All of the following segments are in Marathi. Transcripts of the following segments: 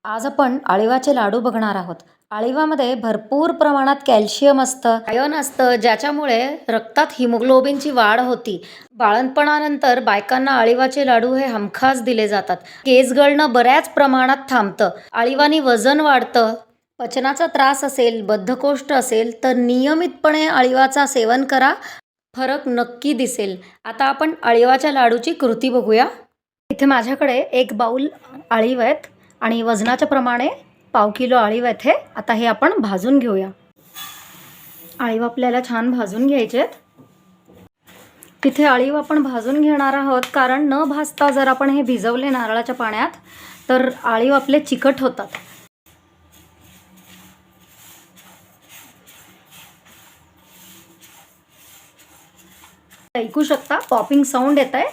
आज आपण अळीवाचे लाडू बघणार आहोत. अळीवामध्ये भरपूर प्रमाणात कॅल्शियम असतं, आयर्न असतं, ज्याच्यामुळे रक्तात हिमोग्लोबिनची वाढ होती. बाळंतपणानंतर बायकांना अळीवाचे लाडू हे हमखास दिले जातात. केस गळणं बऱ्याच प्रमाणात थांबतं. अळीवानी वजन वाढतं. पचनाचा त्रास असेल, बद्धकोष्ठ असेल तर नियमितपणे अळीवाचा सेवन करा. फरक नक्की दिसेल. आता आपण अळीवाच्या लाडूची कृती बघूया. इथे माझ्याकडे 1 बाउल अळीव आहेत आणि वजनाच्या प्रमाणे पाव किलो अळीव आहेत. आता हे आपण भाजून घेऊया. अळीव आपल्याला छान भाजून घ्यायचे आहेत. तिथे अळीव आपण भाजून घेणार आहोत कारण न भाजता जर आपण हे भिजवले नारळाच्या पाण्यात तर अळीव आपले चिकट होतात. ऐकू शकता पॉपिंग साऊंड येत आहे.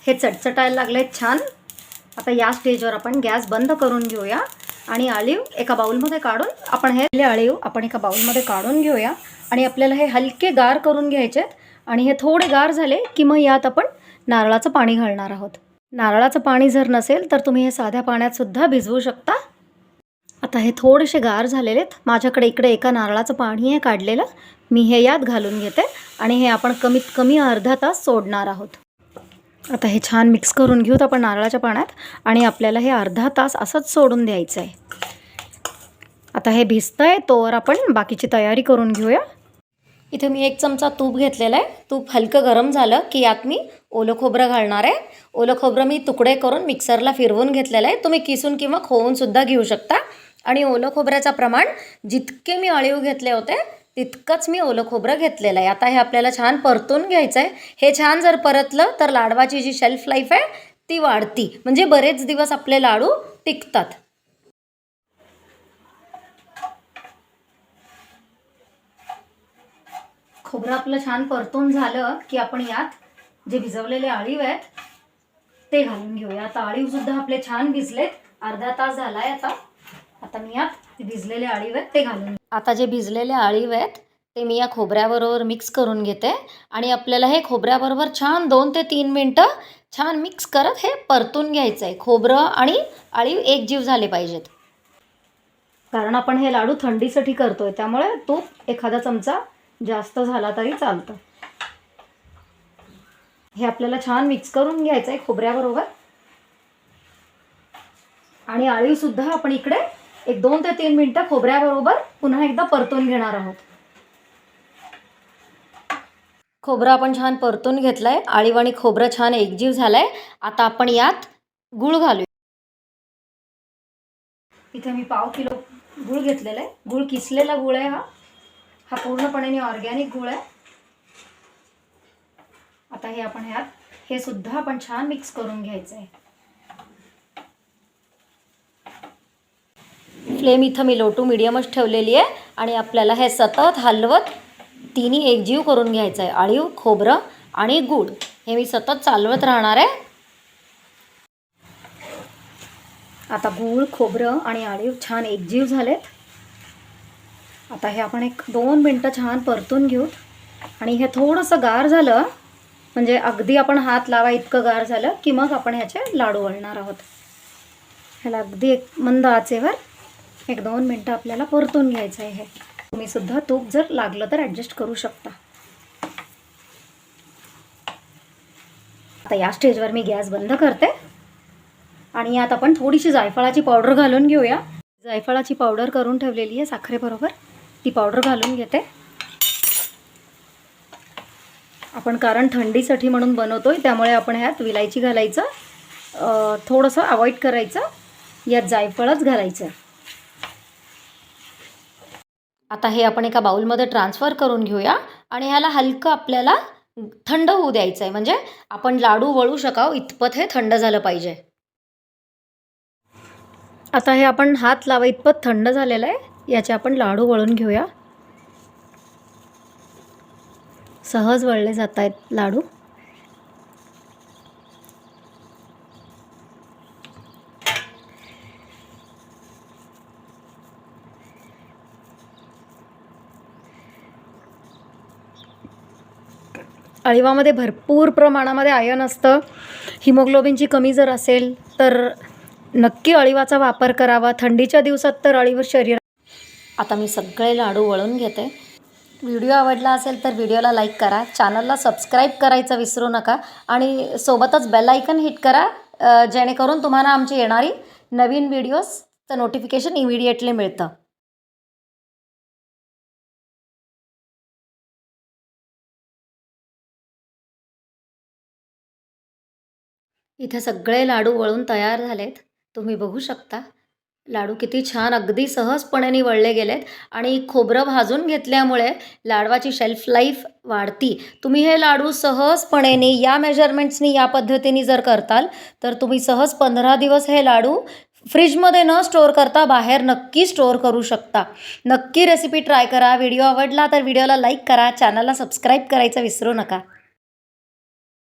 हे चटचटायला लागले छान. आता या स्टेजवर आपण गॅस बंद करून घेऊया आणि अळीव एका बाउलमध्ये काढून आपण अळीव एका बाउलमध्ये काढून घेऊया आणि आपल्याला हे हलके गार करून घ्यायचे आहेत. आणि हे थोडे गार झाले की मग यात आपण नारळाचं पाणी घालणार आहोत. नारळाचं पाणी जर नसेल तर तुम्ही हे साध्या पाण्यात सुद्धा भिजवू शकता. आता हे थोडेसे गार झालेले आहेत. माझ्याकडे इकडे एका नारळाचं पाणी आहे काढलेलं. मी हे यात घालून घेते आणि हे आपण कमीत कमी अर्धा तास सोडणार आहोत. आता हे छान मिक्स करून घेऊत आपण नारळाच्या पाण्यात आणि आपल्याला हे अर्धा तास असंच सोडून द्यायचं आहे. आता हे भिजतंय तोवर आपण बाकीची तयारी करून घेऊया. इथे मी 1 चमचा तूप घेतलेलं आहे. तूप हलकं गरम झालं की यात मी ओलं खोबरं घालणार आहे. ओलं खोबरं मी तुकडे करून मिक्सरला फिरवून घेतलेलं आहे. तुम्ही किसून किंवा खोवूनसुद्धा घेऊ शकता. आणि ओलं खोबऱ्याचं प्रमाण जितके मी अळीव घेतले होते तितकंच मी ओलं खोबरं घेतलेलं आहे. आता हे आपल्याला छान परतून घ्यायचं आहे. हे छान जर परतलं तर लाडवाची जी शेल्फ लाईफ आहे ती वाढती, म्हणजे बरेच दिवस आपले लाडू टिकतात. खोबरं आपलं छान परतून झालं की आपण यात जे भिजवलेले अळीव आहेत ते घालून घेऊया. आता अळीवसुद्धा आपले छान भिजलेत. अर्धा तास झाला आहे. आता मी यात भिजलेले अळीव आहेत ते घालून. आता जे भिजलेले अळीव आहेत ते मी या खोबऱ्याबरोबर मिक्स करून घेते आणि आपल्याला हे खोबऱ्याबरोबर छान 2 ते 3 मिनटं छान मिक्स करत हे परतून घ्यायचं आहे. खोबरं आणि अळीव एकजीव झाले पाहिजेत. कारण आपण हे लाडू थंडीसाठी करतोय त्यामुळे तूप एखादा चमचा जास्त झाला तरी चालतं. हे आपल्याला छान मिक्स करून घ्यायचं आहे खोबऱ्याबरोबर. आणि अळीवसुद्धा आपण इकडे 2 ते 3 मिनटं खोबऱ्याबरोबर पुन्हा एकदा परतून घेणार आहोत. खोबरं आपण छान परतून घेतलं आहे. अळीव आणि खोबरं छान एकजीव झालं आहे. आता आपण यात गूळ घालूया. इथे मी पाव किलो गूळ घेतलेला आहे. गूळ किसलेला गूळ आहे. हा पूर्णपणे ऑर्गॅनिक गूळ आहे. आता हे आपण हे सुद्धा आपण छान मिक्स करून घ्यायचं आहे. फ्लेम इथं मी लो टू मीडियमच ठेवलेली आहे आणि आपल्याला हे सतत हलवत तिन्ही एकजीव करून घ्यायचं आहे. अळीव, खोबरं आणि गूळ हे मी सतत चालवत राहणार आहे. आता गूळ, खोबरं आणि अळीव छान एकजीव झालेत. आता हे आपण 2 मिनटं छान परतून घेऊ आणि हे थोडंसं गार झालं म्हणजे अगदी आपण हात लावा इतकं गार झालं की मग आपण ह्याचे लाडू वळणार आहोत. ह्याला अगदी मंद आचेवर 1-2 मिनटं आपल्याला परतून घ्यायचं आहे. हे तुम्ही सुद्धा तूप जर लागलं तर ॲडजस्ट करू शकता. आता या स्टेजवर मी गॅस बंद करते आणि यात आपण थोडीशी जायफळाची पावडर घालून घेऊया. जायफळाची पावडर करून ठेवलेली आहे साखरेबरोबर, ती पावडर घालून घेते. आपण कारण थंडीसाठी म्हणून बनवतोय त्यामुळे आपण ह्यात विलायची घालायचं थोडंसं अवॉइड करायचं. यात जायफळच घालायचं. आता हे आपण एका बाउलमध्ये ट्रान्सफर करून घेऊया आणि ह्याला हलकं आपल्याला थंड होऊ द्यायचं आहे. म्हणजे आपण लाडू वळू शकावं इतपत हे थंड झालं पाहिजे. आता हे आपण हात लावा इतपत थंड झालेलं आहे. याचे आपण लाडू वळून घेऊया. सहज वळले जात आहेत लाडू. अळीवामध्ये भरपूर प्रमाणामध्ये आयर्न असतं. हिमोग्लोबिनची कमी जर असेल तर नक्की अळीवाचा वापर करावा. थंडीच्या दिवसात तर अळीव शरीर. आता मी सगळे लाडू वळून घेते. व्हिडिओ आवडला असेल तर व्हिडिओला लाईक करा, चॅनलला सबस्क्राईब करायचं विसरू नका आणि सोबतच बेल आयकन हिट करा, जेणेकरून तुम्हाला आमची येणारी नवीन व्हिडिओजचं नोटिफिकेशन इमिडिएटली मिळतं. इथे सगळे लाडू वळून तयार झालेत. तुम्ही बघू शकता लाडू किती छान अगदी सहजपणे वळले गेलेत आणि खोबरं भाजून घेतल्यामुळे लाडवाची शेल्फ लाईफ वाढती. तुम्ही हे लाडू सहजपणे या मेजरमेंट्सनी या पद्धतीने जर करताल तर तुम्ही सहज 15 दिवस हे लाडू फ्रीजमध्ये न स्टोअर करता बाहेर नक्की स्टोअर करू शकता. नक्की रेसिपी ट्राय करा. व्हिडिओ आवडला तर व्हिडिओला लाईक करा, चॅनलला सबस्क्राईब करायचं विसरू नका.